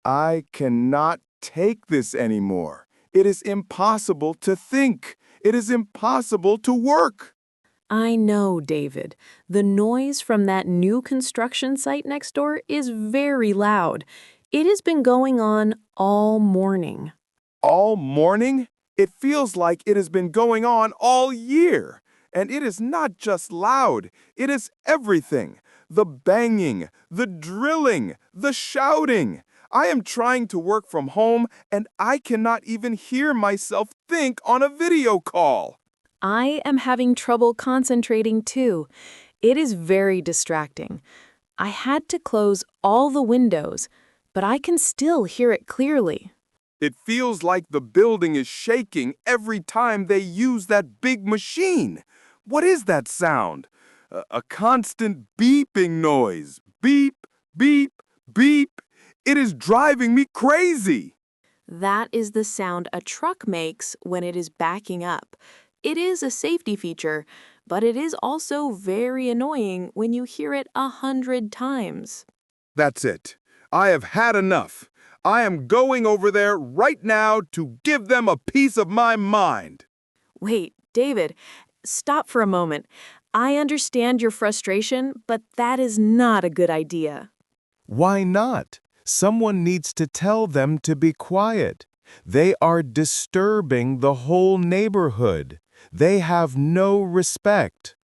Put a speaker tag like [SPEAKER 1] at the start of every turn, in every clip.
[SPEAKER 1] I cannot take this anymore. It is impossible to think. It is impossible to work.
[SPEAKER 2] I know, David. The noise from that new construction site next door is very loud. It has been going on all morning.
[SPEAKER 1] All morning? It feels like it has been going on all year. And it is not just loud, it is everything. The banging, the drilling, the shouting. I am trying to work from home and I cannot even hear myself think on a video call.
[SPEAKER 2] I am having trouble concentrating too. It is very distracting. I had to close all the windows, but I can still hear it clearly.
[SPEAKER 1] It feels like the building is shaking every time they use that big machine. What is that sound? A constant beeping noise. Beep, beep, beep. It is driving me crazy.
[SPEAKER 2] That is the sound a truck makes when it is backing up. It is a safety feature, but it is also very annoying when you hear it 100 times.
[SPEAKER 1] That's it. I have had enough. I am going over there right now to give them a piece of my mind.
[SPEAKER 2] Wait, David, stop for a moment. I understand your frustration, but that is not a good idea.
[SPEAKER 3] Why not? Someone needs to tell them to be quiet. They are disturbing the whole neighborhood. They have no respect.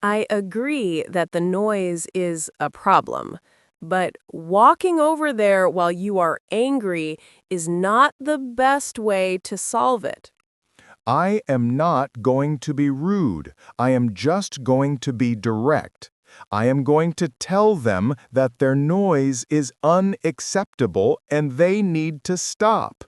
[SPEAKER 2] I agree that the noise is a problem, but walking over there while you are angry is not the best way to solve it.
[SPEAKER 3] I am not going to be rude. I am just going to be direct. I am going to tell them that their noise is unacceptable and they need to stop.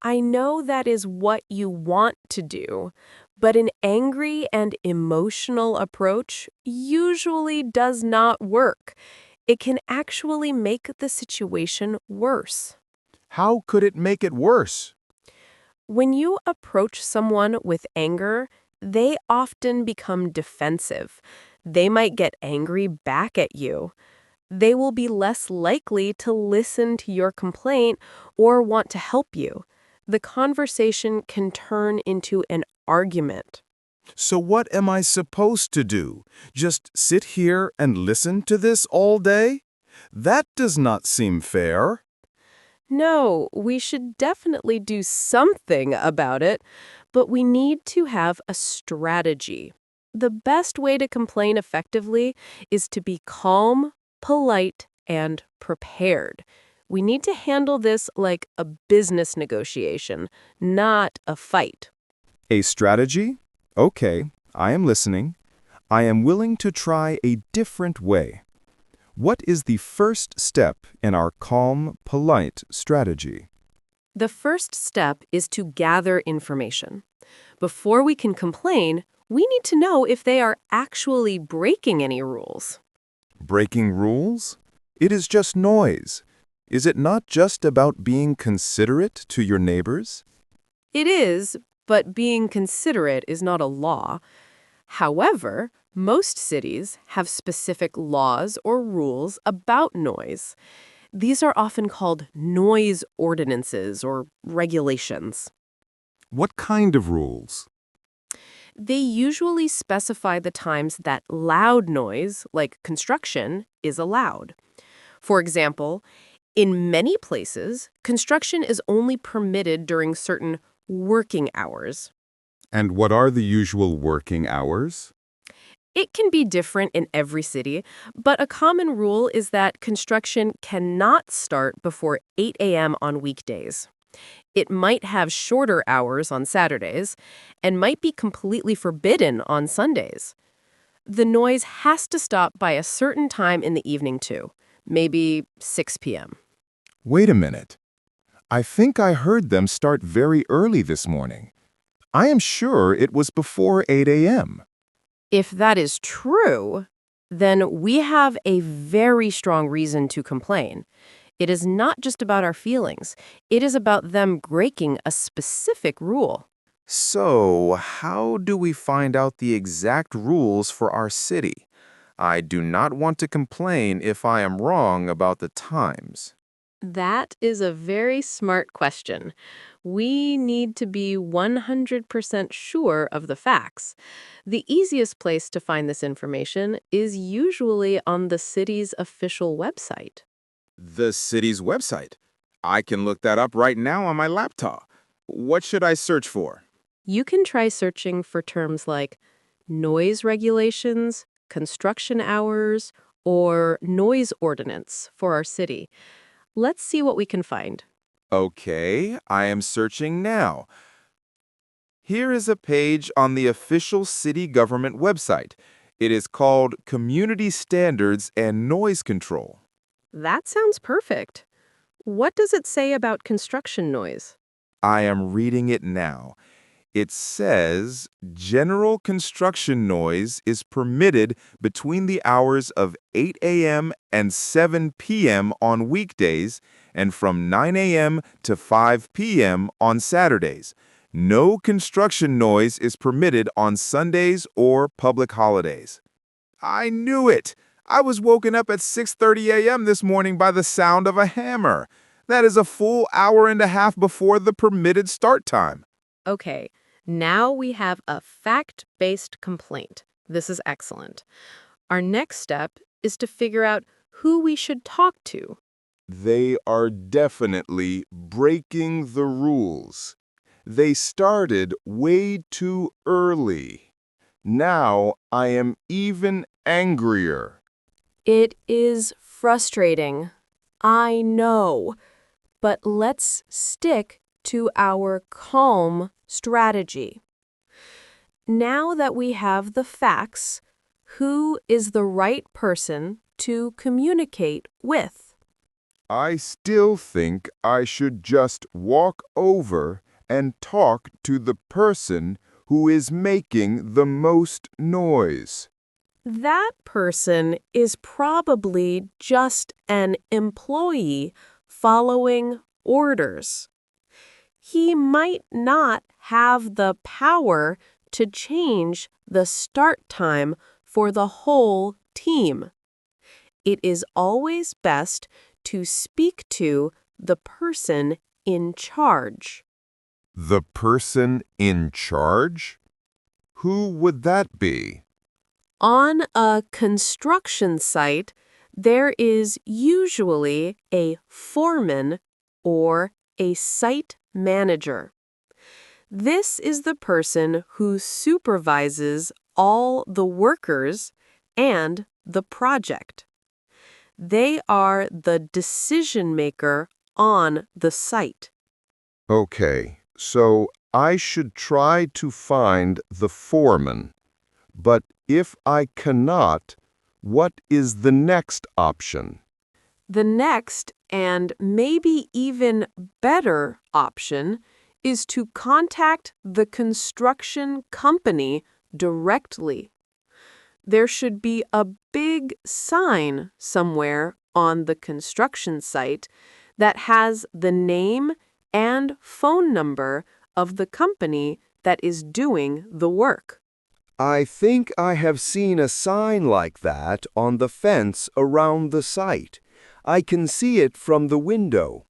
[SPEAKER 2] I know that is what you want to do, but an angry and emotional approach usually does not work. It can actually make the situation worse.
[SPEAKER 3] How could it make it worse?
[SPEAKER 2] When you approach someone with anger, they often become defensive. They might get angry back at you. They will be less likely to listen to your complaint or want to help you. The conversation can turn into an argument.
[SPEAKER 3] So what am I supposed to do? Just sit here and listen to this all day? That does not seem fair.
[SPEAKER 2] No, we should definitely do something about it, but we need to have a strategy. The best way to complain effectively is to be calm, polite, and prepared. We need to handle this like a business negotiation, not a fight.
[SPEAKER 3] A strategy? Okay, I am listening. I am willing to try a different way. What is the first step in our calm, polite strategy?
[SPEAKER 2] The first step is to gather information. Before we can complain, we need to know if they are actually breaking any rules.
[SPEAKER 3] Breaking rules? It is just noise. Is it not just about being considerate to your neighbors?
[SPEAKER 2] It is, but being considerate is not a law. However, most cities have specific laws or rules about noise. These are often called noise ordinances or regulations.
[SPEAKER 3] What kind of rules?
[SPEAKER 2] They usually specify the times that loud noise, like construction, is allowed. For example, in many places, construction is only permitted during certain working hours.
[SPEAKER 3] And what are the usual working hours?
[SPEAKER 2] It can be different in every city, but a common rule is that construction cannot start before 8 a.m. on weekdays. It might have shorter hours on Saturdays and might be completely forbidden on Sundays. The noise has to stop by a certain time in the evening too, maybe 6 p.m.
[SPEAKER 3] Wait a minute. I think I heard them start very early this morning. I am sure it was before 8 a.m.
[SPEAKER 2] If that is true, then we have a very strong reason to complain. It is not just about our feelings. It is about them breaking a specific rule.
[SPEAKER 3] So, how do we find out the exact rules for our city? I do not want to complain if I am wrong about the times.
[SPEAKER 2] That is a very smart question. We need to be 100% sure of the facts. The easiest place to find this information is usually on the city's official website.
[SPEAKER 1] The city's website. I can look that up right now on my laptop. What should I search for?
[SPEAKER 2] You can try searching for terms like noise regulations, construction hours, or noise ordinance for our city. Let's see what we can find.
[SPEAKER 1] Okay, I am searching now. Here is a page on the official city government website. It is called Community Standards and Noise Control.
[SPEAKER 2] That sounds perfect. What does it say about construction noise?
[SPEAKER 1] I am reading it now. It says general construction noise is permitted between the hours of 8 a.m. and 7 p.m. on weekdays and from 9 a.m. to 5 p.m. on Saturdays. No construction noise is permitted on Sundays or public holidays. I knew it! I was woken up at 6:30 a.m. this morning by the sound of a hammer. That is a full hour and a half before the permitted start time.
[SPEAKER 2] Okay, now we have a fact-based complaint. This is excellent. Our next step is to figure out who we should talk to.
[SPEAKER 3] They are definitely breaking the rules. They started way too early. Now I am even angrier.
[SPEAKER 2] It is frustrating. I know. But let's stick to our calm strategy. Now that we have the facts, who is the right person to communicate with?
[SPEAKER 3] I still think I should just walk over and talk to the person who is making the most noise.
[SPEAKER 2] That person is probably just an employee following orders. He might not have the power to change the start time for the whole team. It is always best to speak to the person in charge.
[SPEAKER 3] The person in charge? Who would that be?
[SPEAKER 2] On a construction site, there is usually a foreman or a site manager. This is the person who supervises all the workers and the project. They are the decision maker on the site.
[SPEAKER 3] Okay, so I should try to find the foreman. But if I cannot, what is the next option?
[SPEAKER 2] The next, and maybe even better option, is to contact the construction company directly. There should be a big sign somewhere on the construction site that has the name and phone number of the company that is doing the work.
[SPEAKER 4] I think I have seen a sign like that on the fence around the site. I can see it from the window.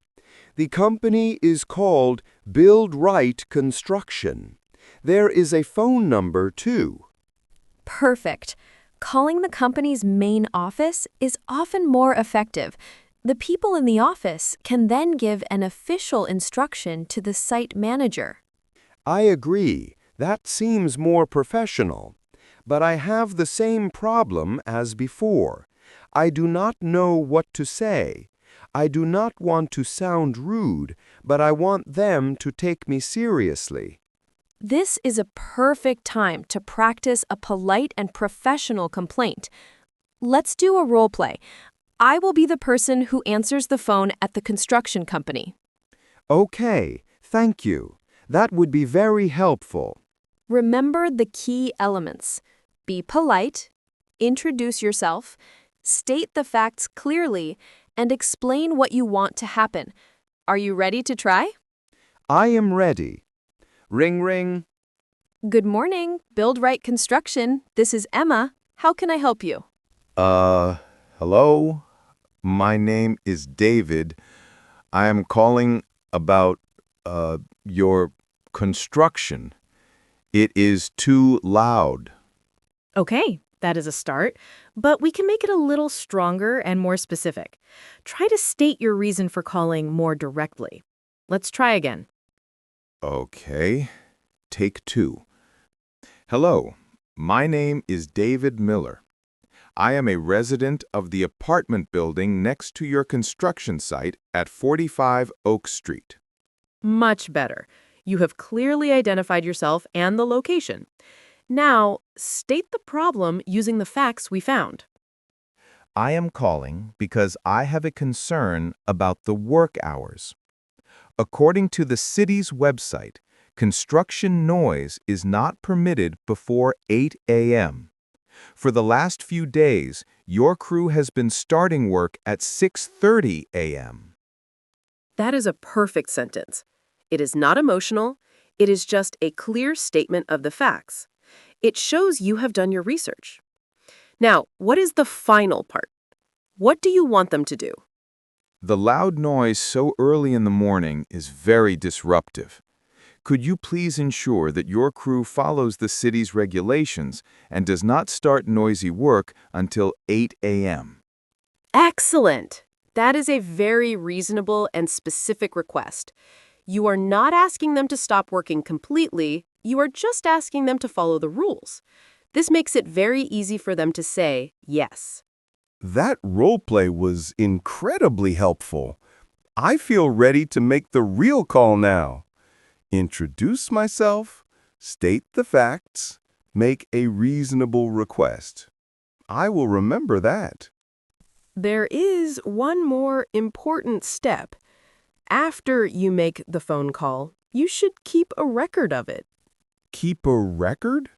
[SPEAKER 4] The company is called Build Right Construction. There is a phone number, too.
[SPEAKER 5] Perfect. Calling the company's main office is often more effective. The people in the office can then give an official instruction to the site manager.
[SPEAKER 4] I agree. That seems more professional. But I have the same problem as before. I do not know what to say. I do not want to sound rude, but I want them to take me seriously.
[SPEAKER 5] This is a perfect time to practice a polite and professional complaint. Let's do a role play. I will be the person who answers the phone at the construction company.
[SPEAKER 4] Okay, thank you. That would be very helpful.
[SPEAKER 5] Remember the key elements. Be polite, introduce yourself, state the facts clearly, and explain what you want to happen. Are you ready to try?
[SPEAKER 4] I am ready. Ring ring.
[SPEAKER 5] Good morning, Build Right Construction. This is Emma. How can I help you?
[SPEAKER 3] Hello? My name is David. I am calling about your construction. It is too loud.
[SPEAKER 6] Okay, that is a start, but we can make it a little stronger and more specific. Try to state your reason for calling more directly. Let's try again.
[SPEAKER 3] Okay. Take 2. Hello, my name is David Miller. I am a resident of the apartment building next to your construction site at 45 Oak Street.
[SPEAKER 2] Much better. You have clearly identified yourself and the location. Now, state the problem using the facts we found.
[SPEAKER 3] I am calling because I have a concern about the work hours. According to the city's website, construction noise is not permitted before 8 a.m. For the last few days, your crew has been starting work at 6:30 a.m.
[SPEAKER 2] That is a perfect sentence. It is not emotional. It is just a clear statement of the facts. It shows you have done your research. Now, what is the final part? What do you want them to do?
[SPEAKER 3] The loud noise so early in the morning is very disruptive. Could you please ensure that your crew follows the city's regulations and does not start noisy work until 8 a.m.?
[SPEAKER 2] Excellent! That is a very reasonable and specific request. You are not asking them to stop working completely, you are just asking them to follow the rules. This makes it very easy for them to say yes.
[SPEAKER 4] That roleplay was incredibly helpful. I feel ready to make the real call now. Introduce myself, state the facts, make a reasonable request. I will remember that.
[SPEAKER 2] There is one more important step. After you make the phone call, you should keep a record of it.
[SPEAKER 4] Keep a record?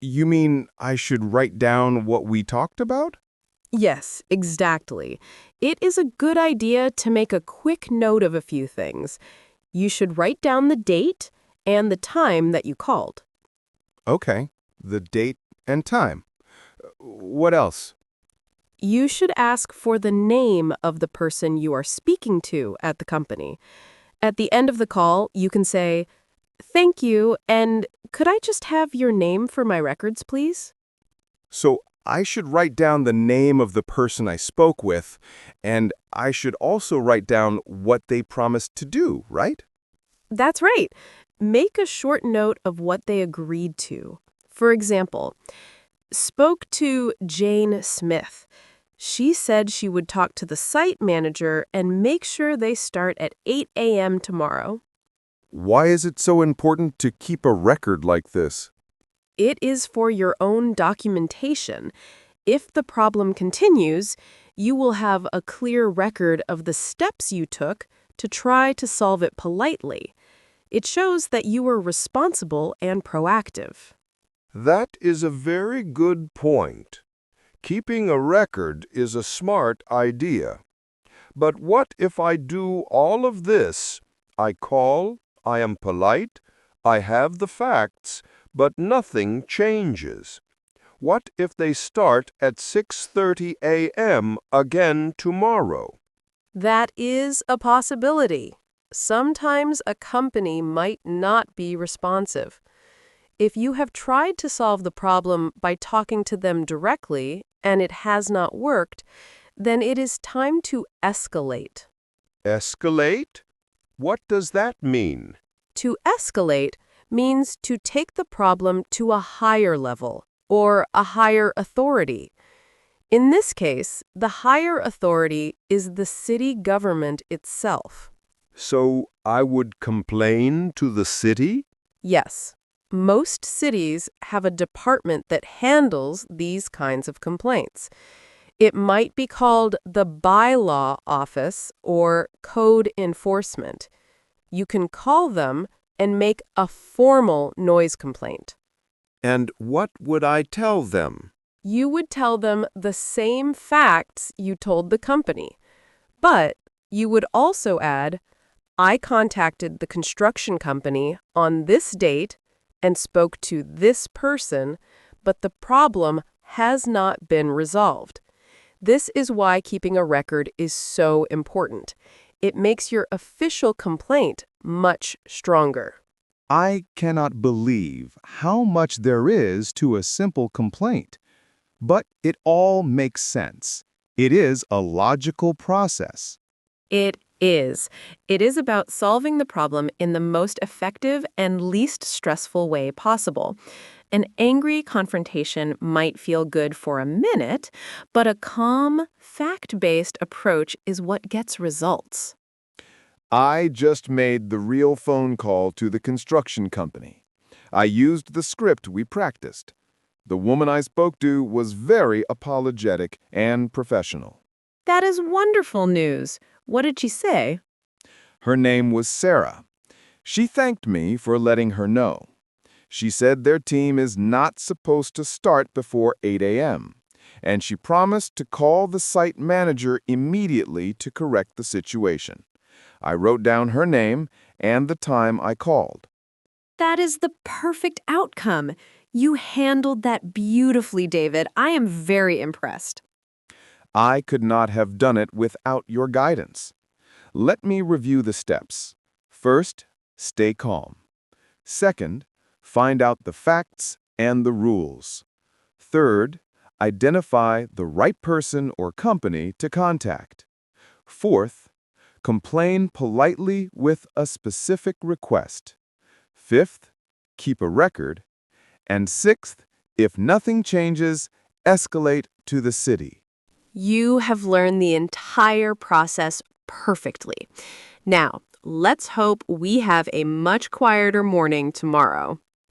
[SPEAKER 4] You mean I should write down what we talked about?
[SPEAKER 2] Yes, exactly. It is a good idea to make a quick note of a few things. You should write down the date and the time that you called.
[SPEAKER 4] Okay, the date and time. What else?
[SPEAKER 2] You should ask for the name of the person you are speaking to at the company. At the end of the call, you can say, "Thank you, and could I just have your name for my records, please?"
[SPEAKER 4] So I should write down the name of the person I spoke with, and I should also write down what they promised to do, right?
[SPEAKER 2] That's right. Make a short note of what they agreed to. For example, spoke to Jane Smith. She said she would talk to the site manager and make sure they start at 8 a.m. tomorrow.
[SPEAKER 4] Why is it so important to keep a record like this?
[SPEAKER 2] It is for your own documentation. If the problem continues, you will have a clear record of the steps you took to try to solve it politely. It shows that you were responsible and proactive.
[SPEAKER 4] That is a very good point. Keeping a record is a smart idea. But what if I do all of this? I call, I am polite, I have the facts, but nothing changes. What if they start at 6:30 a.m. again tomorrow?
[SPEAKER 2] That is a possibility. Sometimes a company might not be responsive. If you have tried to solve the problem by talking to them directly and it has not worked, then it is time to escalate.
[SPEAKER 4] Escalate? What does that mean?
[SPEAKER 2] To escalate means to take the problem to a higher level or a higher authority. In this case, the higher authority is the city government itself.
[SPEAKER 4] So I would complain to the city?
[SPEAKER 2] Yes, most cities have a department that handles these kinds of complaints. It might be called the bylaw office or code enforcement. You can call them and make a formal noise complaint.
[SPEAKER 4] And what would I tell them?
[SPEAKER 2] You would tell them the same facts you told the company. But you would also add, "I contacted the construction company on this date and spoke to this person, but the problem has not been resolved." This is why keeping a record is so important. It makes your official complaint much stronger.
[SPEAKER 3] I cannot believe how much there is to a simple complaint. But it all makes sense. It is a logical process.
[SPEAKER 2] It is. It is about solving the problem in the most effective and least stressful way possible. An angry confrontation might feel good for a minute, but a calm, fact-based approach is what gets results.
[SPEAKER 1] I just made the real phone call to the construction company. I used the script we practiced. The woman I spoke to was very apologetic and professional.
[SPEAKER 2] That is wonderful news. What did she say?
[SPEAKER 1] Her name was Sarah. She thanked me for letting her know. She said their team is not supposed to start before 8 a.m., and she promised to call the site manager immediately to correct the situation. I wrote down her name and the time I called.
[SPEAKER 5] That is the perfect outcome. You handled that beautifully, David. I am very impressed.
[SPEAKER 1] I could not have done it without your guidance. Let me review the steps. First, stay calm. Second, find out the facts and the rules. Third, identify the right person or company to contact. Fourth, complain politely with a specific request. Fifth, keep a record. And sixth, if nothing changes, escalate to the city.
[SPEAKER 2] You have learned the entire process perfectly. Now, let's hope we have a much quieter morning tomorrow.